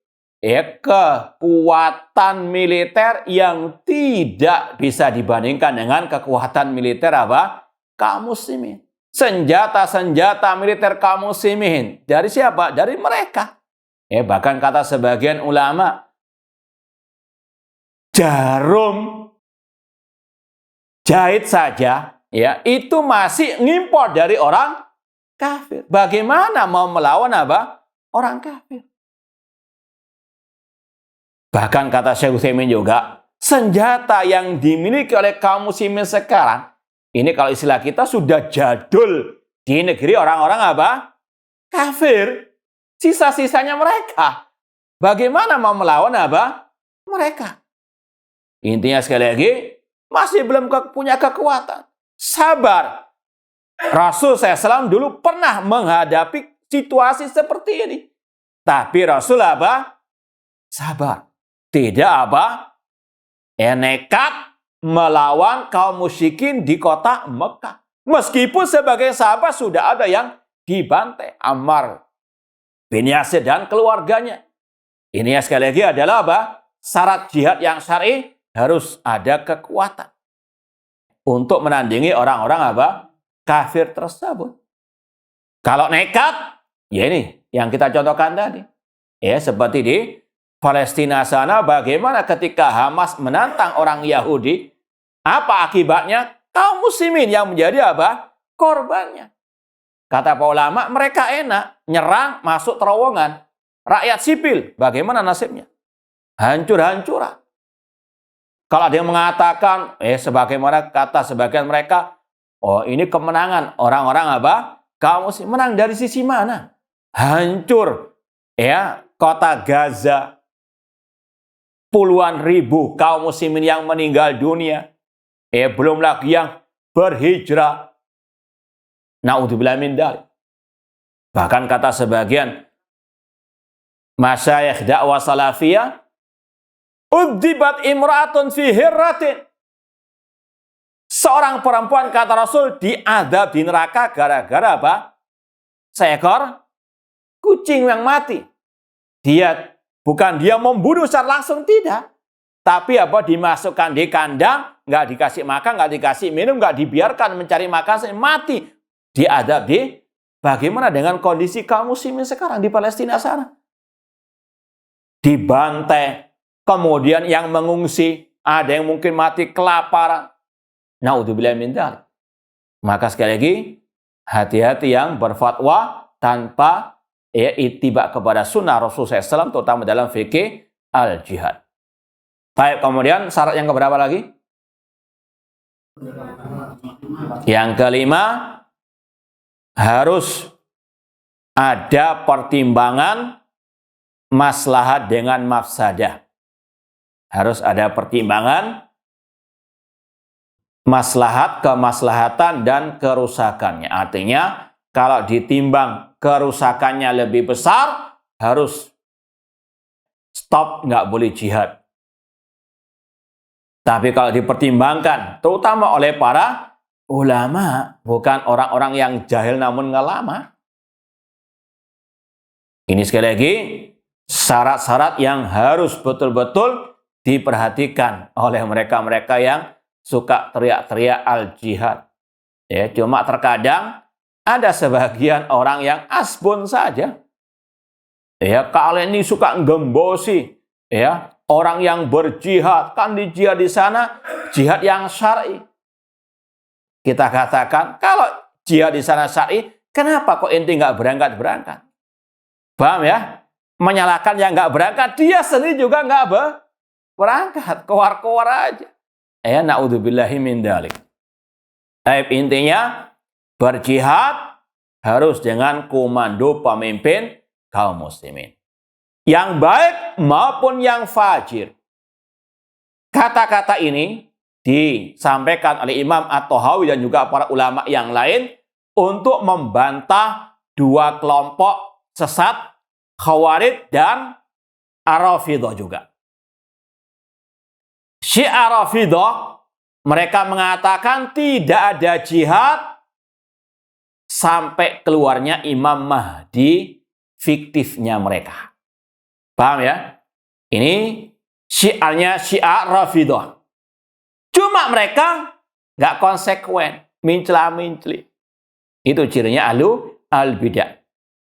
kekuatan militer yang tidak bisa dibandingkan dengan kekuatan militer apa? Kaum muslimin. Senjata-senjata militer kaum muslimin. Dari siapa? Dari mereka. Bahkan kata sebagian ulama, jarum jahit saja itu masih ngimpor dari orang kafir. Bagaimana mau melawan apa? Orang kafir. Bahkan kata Syekh Utsaimin juga, senjata yang dimiliki oleh kaum muslimin sekarang, ini kalau istilah kita sudah jadul di negeri orang-orang apa? Kafir. Sisa-sisanya mereka. Bagaimana mau melawan apa? Mereka. Intinya sekali lagi, masih belum punya kekuatan. Sabar. Rasul SAW dulu pernah menghadapi situasi seperti ini. Tapi Rasul apa? Sabar. Tidak apa? Nekat melawan kaum musyrikin di kota Mekah. Meskipun sebagai sahabat sudah ada yang dibantai. Ammar bin Yasir dan keluarganya. Ini sekali lagi adalah apa? Syarat jihad yang syar'i harus ada kekuatan. Untuk menandingi orang-orang apa? Kafir tersebut. Kalau nekat, ya ini yang kita contohkan tadi. Seperti di Palestina sana, bagaimana ketika Hamas menantang orang Yahudi, apa akibatnya? Kaum muslimin yang menjadi apa? Korbannya. Kata para ulama, mereka enak, nyerang, masuk terowongan. Rakyat sipil, bagaimana nasibnya? Hancur-hancuran. Kalau ada yang mengatakan, sebagaimana kata sebagian mereka, oh ini kemenangan orang-orang apa? Kaum muslim menang dari sisi mana? Hancur, kota Gaza. Puluhan ribu kaum muslimin yang meninggal dunia. Belum lagi yang berhijrah. Na'udzubillah min dzalik. Bahkan kata sebagian masyayikh dakwah salafiyah, udzibat imra'atun fi hirratin. Seorang perempuan, kata Rasul, diadab di neraka gara-gara apa? Seekor kucing yang mati. Bukan dia membunuh secara langsung, tidak. Tapi apa? Dimasukkan di kandang, nggak dikasih makan, nggak dikasih minum, nggak dibiarkan mencari makan, mati. Diadab di. Bagaimana dengan kondisi kaum muslimin sekarang di Palestina sana? Dibantai. Kemudian yang mengungsi, ada yang mungkin mati kelaparan. Na'udzubillah min dzalik. Maka sekali lagi, hati-hati yang berfatwa tanpa ittiba kepada sunnah Rasulullah SAW, terutama dalam fikih al-jihad. Baik, kemudian syarat yang keberapa lagi? Yang kelima, harus ada pertimbangan maslahat dengan mafsadah. Harus ada pertimbangan maslahat, kemaslahatan, dan kerusakannya. Artinya, kalau ditimbang kerusakannya lebih besar, harus stop, nggak boleh jihad. Tapi kalau dipertimbangkan, terutama oleh para ulama, bukan orang-orang yang jahil namun ngelama. Ini sekali lagi, syarat-syarat yang harus betul-betul diperhatikan oleh mereka-mereka yang suka teriak-teriak al-jihad. Cuma terkadang ada sebagian orang yang asbun saja. Kalian ini suka gembosi. Orang yang berjihad, kan di jihad di sana, jihad yang syar'i. Kita katakan, kalau jihad di sana syar'i, kenapa kok ente nggak berangkat-berangkat? Paham ya? Menyalahkan yang nggak berangkat, dia sendiri juga nggak berangkat. Keluar-keluar aja. Na'udzubillahi min dzalik. Intinya, berjihad harus dengan komando pemimpin kaum muslimin. Yang baik maupun yang fajir. Kata-kata ini disampaikan oleh Imam At-Tahawi dan juga para ulama yang lain untuk membantah dua kelompok sesat, Khawarij dan Ar-Rafidhah juga. Syiah Rafidhah, mereka mengatakan tidak ada jihad sampai keluarnya Imam Mahdi fiktifnya mereka. Paham ya? Ini syiarnya Syiah Rafidhah. Cuma mereka nggak konsekuen, mincela-minceli. Itu cirinya al-bidah.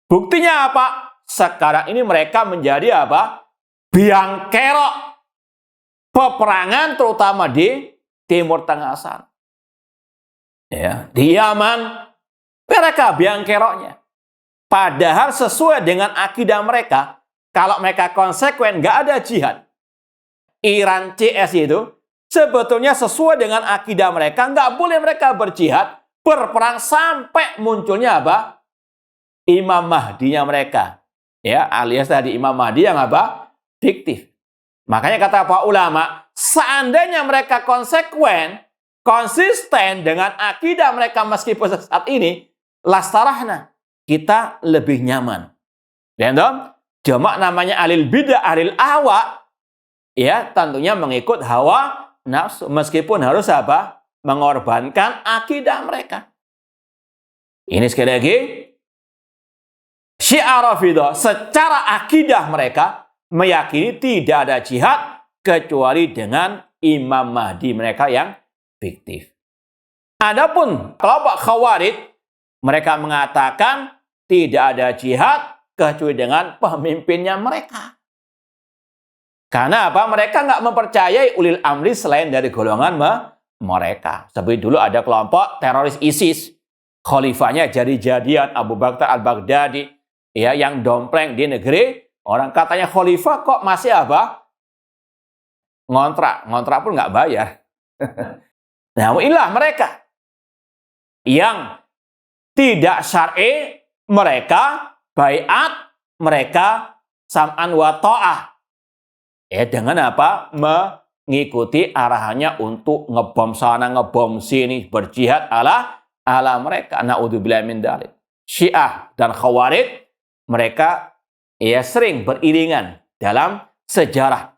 Buktinya apa? Sekarang ini mereka menjadi apa? Biang kerok peperangan terutama di Timur Tengah sana. Ya, di Yaman mereka biang keroknya. Padahal sesuai dengan akidah mereka, kalau mereka konsekuen nggak ada jihad. Iran CS itu sebetulnya sesuai dengan akidah mereka, nggak boleh mereka berjihad, berperang sampai munculnya apa? Imam Mahdinya mereka. Ya, alias tadi Imam Mahdi yang apa? Fiktif. Makanya kata para ulama, seandainya mereka konsekuen, konsisten dengan akidah mereka meskipun saat ini, lastarahna, kita lebih nyaman. Ya, cuma namanya alil bidah, alil ahwa, ya tentunya mengikut hawa nafsu, meskipun harus apa? Mengorbankan akidah mereka. Ini sekali lagi, Syiah Rafidhah secara akidah mereka meyakini tidak ada jihad kecuali dengan Imam Mahdi mereka yang fiktif. Adapun kelompok Khawarij, mereka mengatakan tidak ada jihad kecuali dengan pemimpinnya mereka. Karena apa? Mereka nggak mempercayai ulil amri selain dari golongan mereka. Seperti dulu ada kelompok teroris ISIS. Khalifahnya jadi-jadian Abu Bakar al-Baghdadi, ya, yang dompleng di negeri. Orang katanya khalifah kok masih apa? Ngontrak pun nggak bayar. Nah, inilah mereka yang tidak syar'i, mereka baiat, mereka sam'an wa ta'ah. Dengan apa? Mengikuti arahannya untuk ngebom sana, ngebom sini, berjihad ala mereka. Na'udzubillahi min dzalik. Syiah dan Khawarij, mereka sering beriringan dalam sejarah.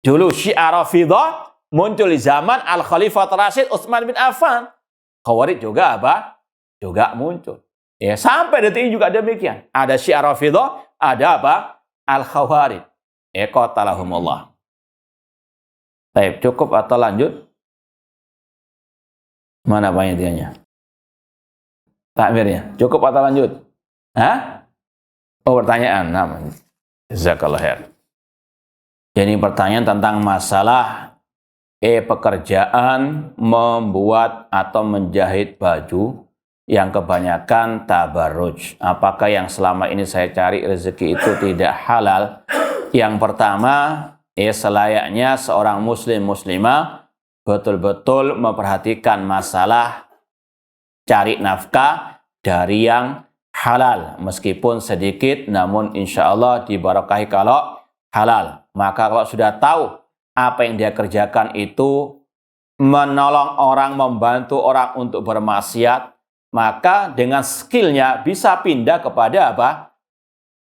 Dulu Syiah Rafidhah muncul di zaman Al-Khalifah Rasyid Utsman bin Affan. Khawarij juga apa? Juga muncul. Ya, sampai detik ini juga demikian. Ada Syiah Rafidhah, ada apa? Al-Khawarij. Qatalahumullah. Baik, cukup atau lanjut? Mana panitianya? Takmirnya, cukup atau lanjut? Hah? Oh, pertanyaan. Jazakallah khair. Jadi pertanyaan tentang masalah pekerjaan membuat atau menjahit baju yang kebanyakan tabarruj. Apakah yang selama ini saya cari rezeki itu tidak halal? Yang pertama, selayaknya seorang muslimah betul-betul memperhatikan masalah cari nafkah dari yang halal, meskipun sedikit, namun insya Allah diberkahi kalau halal. Maka kalau sudah tahu apa yang dia kerjakan itu menolong orang, membantu orang untuk bermaksiat, maka dengan skillnya bisa pindah kepada apa?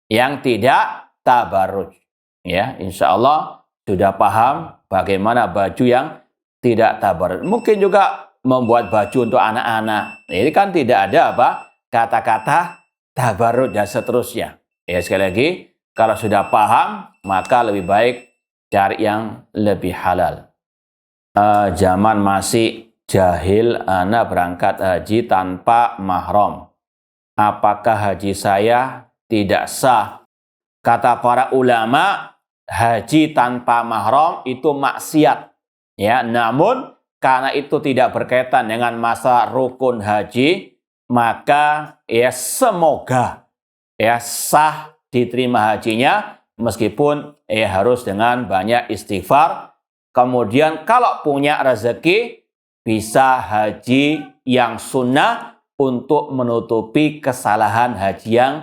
Yang tidak tabarruj. Ya, insya Allah sudah paham bagaimana baju yang tidak tabarruj. Mungkin juga membuat baju untuk anak-anak. Ini kan tidak ada apa? Kata-kata tabarruj dan seterusnya. Ya, sekali lagi, kalau sudah paham, maka lebih baik cari yang lebih halal. Zaman masih jahil, ana berangkat haji tanpa mahram. Apakah haji saya tidak sah? Kata para ulama, haji tanpa mahram itu maksiat. Ya, namun karena itu tidak berkaitan dengan masa rukun haji, maka semoga sah diterima hajinya, meskipun harus dengan banyak istighfar. Kemudian kalau punya rezeki, bisa haji yang sunnah untuk menutupi kesalahan haji yang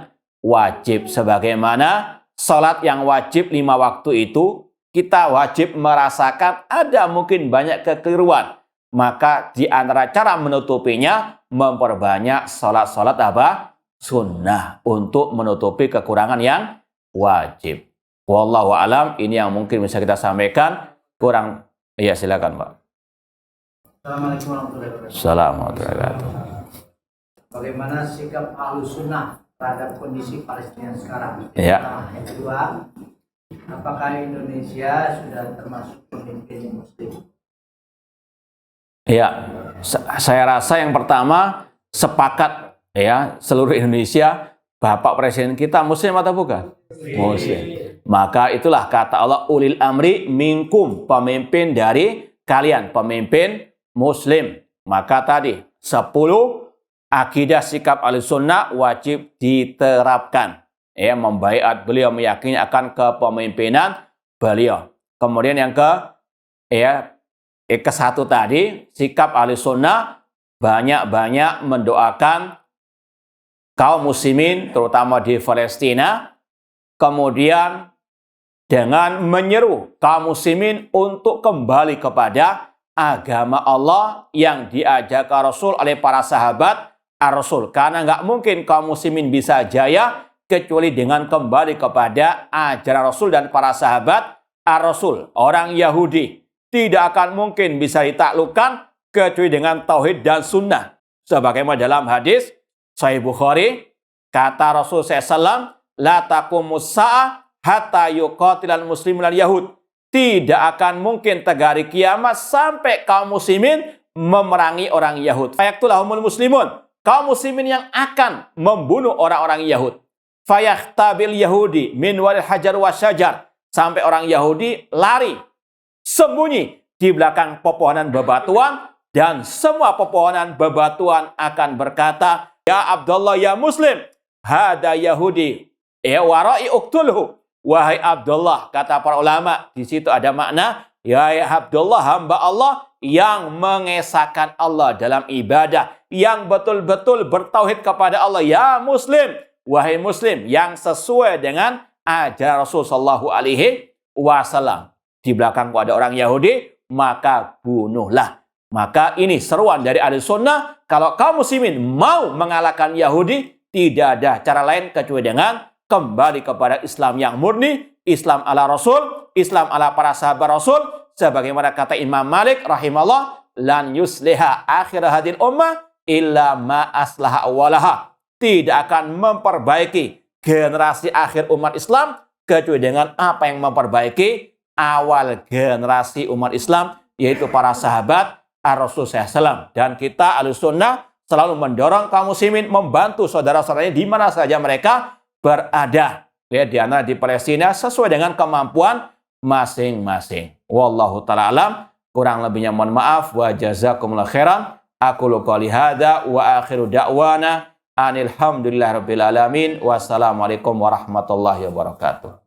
wajib. Sebagaimana sholat yang wajib 5 waktu itu, kita wajib merasakan ada mungkin banyak kekeliruan. Maka di antara cara menutupinya, memperbanyak sholat-sholat apa? sunnah untuk menutupi kekurangan yang wajib. Wallahu alam, ini yang mungkin bisa kita sampaikan. Kurang, ya silakan Pak. Assalamualaikum warahmatullahi wabarakatuh. Assalamualaikum warahmatullahi wabarakatuh. Bagaimana sikap Ahlus Sunnah terhadap kondisi Palestina sekarang? Ya. Yang kedua, apakah Indonesia sudah termasuk pemimpin Muslim? Ya, saya rasa yang pertama sepakat ya seluruh Indonesia, Bapak Presiden kita Muslim atau bukan? Muslim. Maka itulah kata Allah, ulil amri minkum, pemimpin dari kalian, pemimpin Muslim. Maka tadi 10 akidah sikap Ahlussunnah wajib diterapkan. Ya, membaiat beliau, meyakini akan kepemimpinan beliau. Kemudian yang ke-1 tadi, sikap Ahlussunnah banyak-banyak mendoakan kaum muslimin terutama di Palestina, kemudian dengan menyeru kaum muslimin untuk kembali kepada agama Allah yang diajarkan Rasul oleh para sahabat Ar-Rasul. Karena nggak mungkin kaum muslimin bisa jaya kecuali dengan kembali kepada ajaran Rasul dan para sahabat Ar-Rasul. Orang Yahudi tidak akan mungkin bisa ditaklukkan kecuali dengan tauhid dan sunnah. Sebagaimana dalam hadis Sahih Bukhari, kata Rasul SAW, la taqumus sa'ah hatta yuqatilal muslimin al yahud. Tidak akan mungkin tegak hari kiamat sampai kaum muslimin memerangi orang Yahud. Fayaktulahumul muslimun, kaum muslimin yang akan membunuh orang-orang Yahud. Fayakhtabil yahudi min walil hajar wasyajar, sampai orang Yahudi lari sembunyi di belakang pepohonan bebatuan, dan semua pepohonan bebatuan akan berkata, ya Abdullah ya Muslim, hada Yahudi, ya warai uktulhu. Wahai Abdullah, kata para ulama, di situ ada makna, ya Abdullah, hamba Allah yang mengesahkan Allah dalam ibadah, yang betul-betul bertauhid kepada Allah. Ya Muslim, wahai Muslim, yang sesuai dengan ajaran Rasul sallallahu alaihi wasallam. Di belakangku ada orang Yahudi, maka bunuhlah. Maka ini seruan dari Ahlussunnah, kalau kaum muslimin mau mengalahkan Yahudi, tidak ada cara lain kecuali dengan kembali kepada Islam yang murni, Islam ala Rasul, Islam ala para sahabat Rasul, sebagaimana kata Imam Malik rahimahullah, lan yusliha akhir hadil ummah illa ma aslaha awalaha. Tidak akan memperbaiki generasi akhir umat Islam kecuali dengan apa yang memperbaiki awal generasi umat Islam, yaitu para sahabat Ar-Rasul SAW. Dan kita Ahlussunnah selalu mendorong kaum muslimin membantu saudara-saudaranya di mana saja mereka berada, ya, di antara di Palestina sesuai dengan kemampuan masing-masing. Wallahu ta'ala alam, kurang lebihnya mohon maaf, wa jazakumullah khairan. Aqulu qouli hadza wa akhiru da'wana anil hamdulillahirabbil alamin. Wassalamualaikum warahmatullahi wabarakatuh.